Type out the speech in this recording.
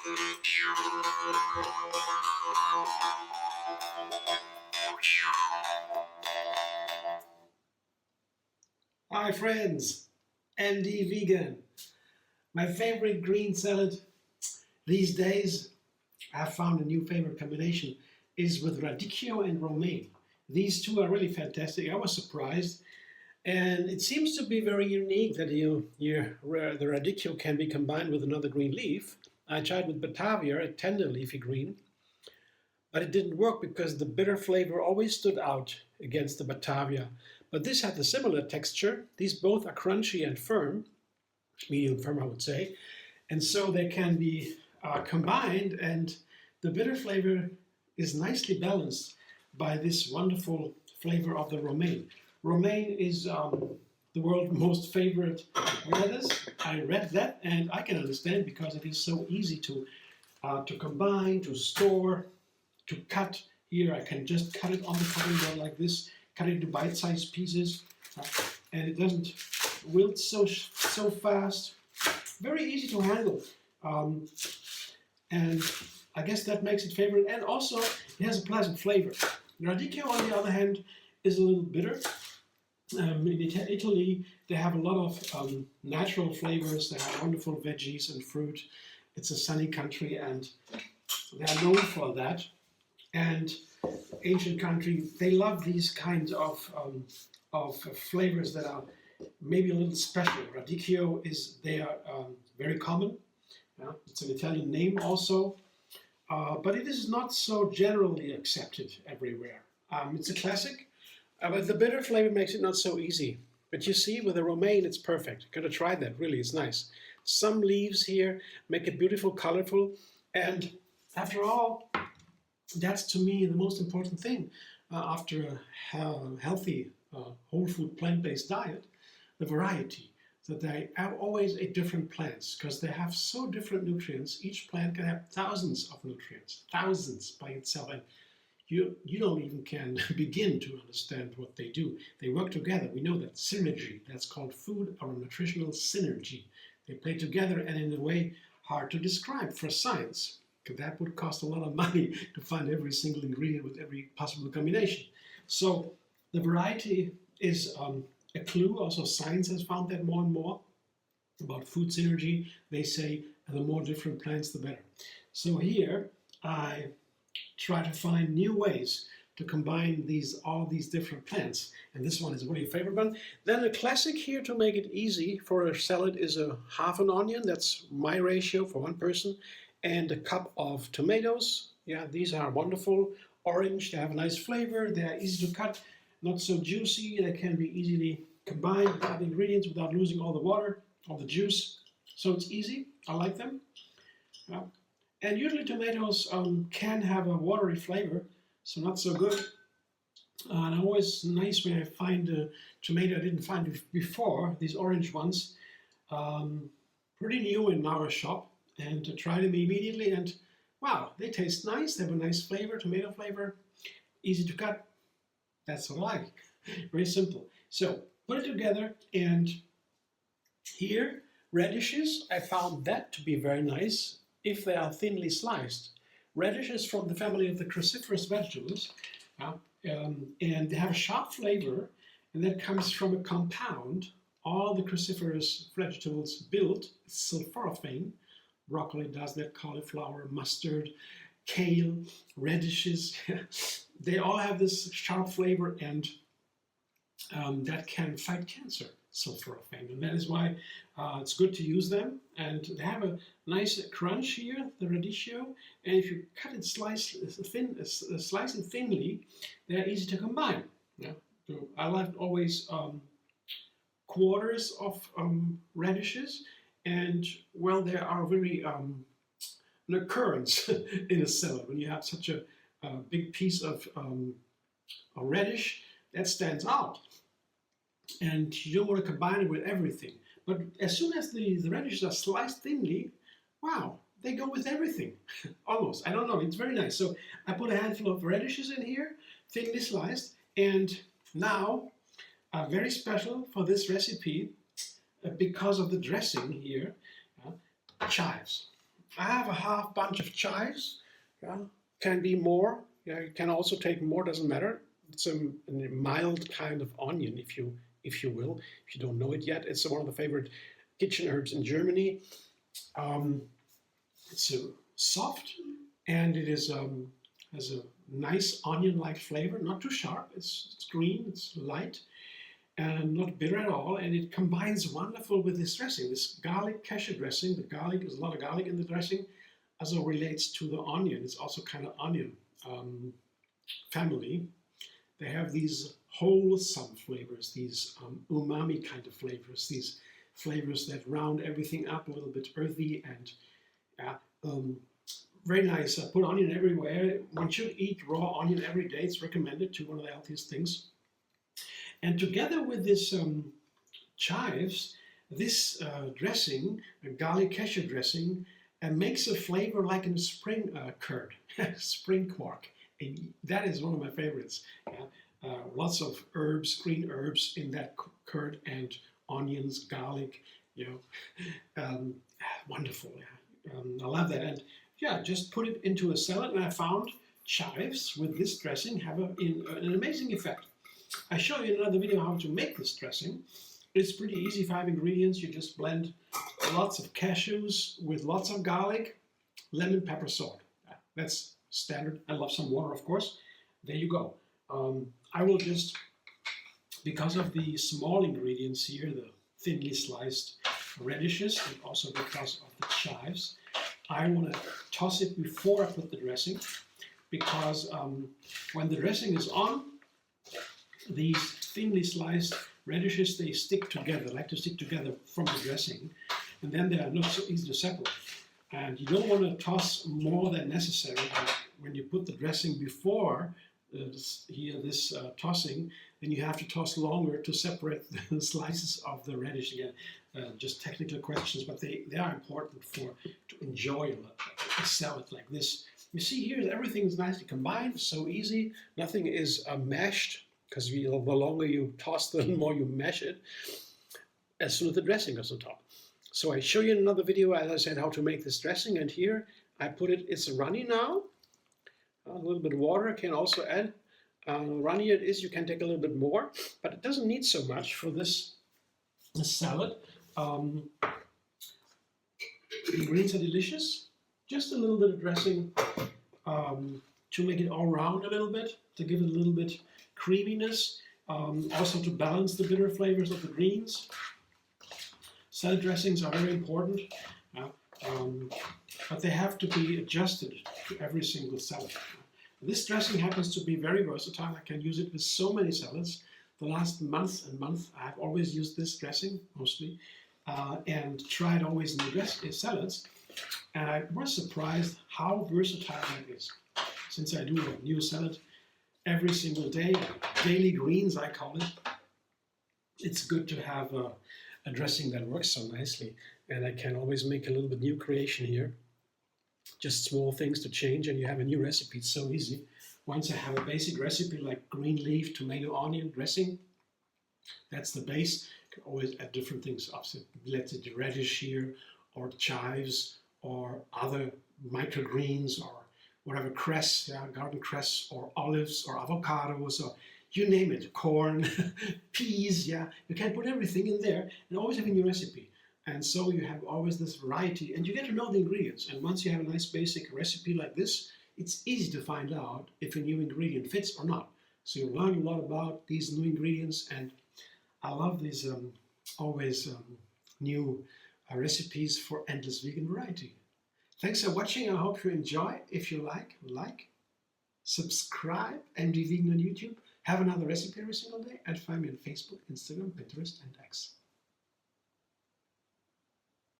Hi friends, Andy Vegan. My favorite green salad these days, I've found a new favorite combination, is with radicchio and romaine. These two are really fantastic. I was surprised. And it seems to be very unique that the radicchio can be combined with another green leaf. I tried with Batavia, a tender leafy green, but it didn't work because the bitter flavor always stood out against the Batavia. But this had a similar texture. These both are crunchy and firm, medium firm I would say, and so they can be combined, and the bitter flavor is nicely balanced by this wonderful flavor of the romaine. Romaine is the world's most favorite lettuce. I read that and I can understand because it is so easy to combine, to store, to cut. Here I can just cut it on the cutting board like this, cut it into bite-sized pieces, and it doesn't wilt so fast. Very easy to handle, and I guess that makes it favorite. And also it has a pleasant flavor. Radicchio, on the other hand, is a little bitter. In Italy, they have a lot of natural flavors. They have wonderful veggies and fruit. It's a sunny country, and they are known for that. And ancient country, they love these kinds of flavors that are maybe a little special. Radicchio they are very common. It's an Italian name also, but it is not so generally accepted everywhere. It's a classic. But the bitter flavor makes it not so easy. But you see, with the romaine, it's perfect. Gotta try that, really, it's nice. Some leaves here make it beautiful, colorful, and after all, that's to me the most important thing after a healthy, whole food, plant-based diet, the variety. So they have always a different plants because they have so different nutrients. Each plant can have thousands of nutrients, thousands by itself. And you don't even can begin to understand what they do. They work together. We know that synergy, that's called food or nutritional synergy. They play together, and in a way hard to describe for science, because that would cost a lot of money to find every single ingredient with every possible combination. So the variety is a clue. Also science has found that more and more about food synergy. They say the more different plants, the better. So here I try to find new ways to combine all these different plants. And this one is really a favorite one. Then a classic here to make it easy for a salad is a half an onion. That's my ratio for one person. And a cup of tomatoes. Yeah, these are wonderful. Orange, they have a nice flavor. They are easy to cut, not so juicy. They can be easily combined with other ingredients without losing all the water, all the juice. So it's easy. I like them. Yeah. And usually tomatoes can have a watery flavor, so not so good. And always nice when I find a tomato I didn't find before, these orange ones, pretty new in our shop, and to try them immediately, and wow, they taste nice. They have a nice flavor, tomato flavor, easy to cut. That's what I like. Very simple. So put it together, and here, radishes, I found that to be very nice if they are thinly sliced. Radishes from the family of the Cruciferous vegetables, and they have a sharp flavor, and that comes from a compound all the cruciferous vegetables build. Sulforaphane. Broccoli does that, cauliflower, mustard, kale, radishes. They all have this sharp flavor, and that can fight cancer, sulforaphane. And that is why it's good to use them. And they have a nice crunch here, the radicchio. And if you cut it, slice it thinly, they're easy to combine. Yeah? So I like always quarters of radishes. And well, they are very an occurrence in a salad. When you have such a big piece of a radish, that stands out. And you don't want to combine it with everything. But as soon as the radishes are sliced thinly, wow, they go with everything, almost. I don't know, it's very nice. So I put a handful of radishes in here, thinly sliced, and now, very special for this recipe, because of the dressing here, chives. I have a half bunch of chives. Yeah, can be more. Yeah, you can also take more. Doesn't matter. It's a mild kind of onion, if you will. If you don't know it yet, it's one of the favorite kitchen herbs in Germany. Um, it's soft, and it is has a nice onion-like flavor. Not too sharp. It's green. It's light and not bitter at all, and it combines wonderful with this dressing, this garlic cashew dressing. The garlic, there's a lot of garlic in the dressing, also relates to the onion. It's also kind of onion family. They have these wholesome flavors, these umami kind of flavors, these flavors that round everything up, a little bit earthy and very nice. Put onion everywhere. One should eat raw onion every day. It's recommended to one of the healthiest things. And together with this chives, this dressing, a garlic cashew dressing, makes a flavor like in spring curd, spring quark. And that is one of my favorites. Lots of herbs, green herbs in that curd, and onions, garlic, wonderful. I love that. And yeah, just put it into a salad, and I found chives with this dressing have an amazing effect. I show you in another video how to make this dressing. It's pretty easy, 5 ingredients. You just blend lots of cashews with lots of garlic, lemon, pepper, salt. That's standard. I love some water, of course. There you go. I will just, because of the small ingredients here, the thinly sliced radishes, and also because of the chives, I want to toss it before I put the dressing, because when the dressing is on, these thinly sliced radishes, they stick together, like to stick together from the dressing, and then they are not so easy to separate. And you don't want to toss more than necessary. When you put the dressing before this tossing, then you have to toss longer to separate the slices of the radish again. Just technical questions, but they are important to enjoy a salad like this. You see here, everything is nicely combined, so easy. Nothing is mashed, because the longer you toss, the more you mash it, as soon as the dressing goes on top. So I show you in another video, as I said, how to make this dressing, and here I put it, it's runny now. A little bit of water I can also add. Runnier it is, you can take a little bit more, but it doesn't need so much for this salad. The ingredients are delicious. Just a little bit of dressing to make it all round a little bit, to give it a little bit creaminess, also to balance the bitter flavors of the greens. Salad dressings are very important, but they have to be adjusted to every single salad. This dressing happens to be very versatile. I can use it with so many salads. The last month I have always used this dressing, mostly, and tried always in the salads. And I was surprised how versatile that is. Since I do a new salad every single day, daily greens I call it, it's good to have a dressing that works so nicely. And I can always make a little bit new creation here. Just small things to change, and you have a new recipe. It's so easy. Once I have a basic recipe like green leaf, tomato, onion dressing, that's the base. You can always add different things. Let's say the radish here, or chives, or other microgreens, or whatever, cress, garden cress, or olives, or avocados, or you name it, corn, peas, you can put everything in there and always have a new recipe. And so you have always this variety, and you get to know the ingredients. And once you have a nice basic recipe like this, it's easy to find out if a new ingredient fits or not. So you learn a lot about these new ingredients, and I love these always new recipes for endless vegan variety. Thanks for watching. I hope you enjoy. If you like, subscribe, MD Vegan on YouTube. Have another recipe every single day, and find me on Facebook, Instagram, Pinterest, and X.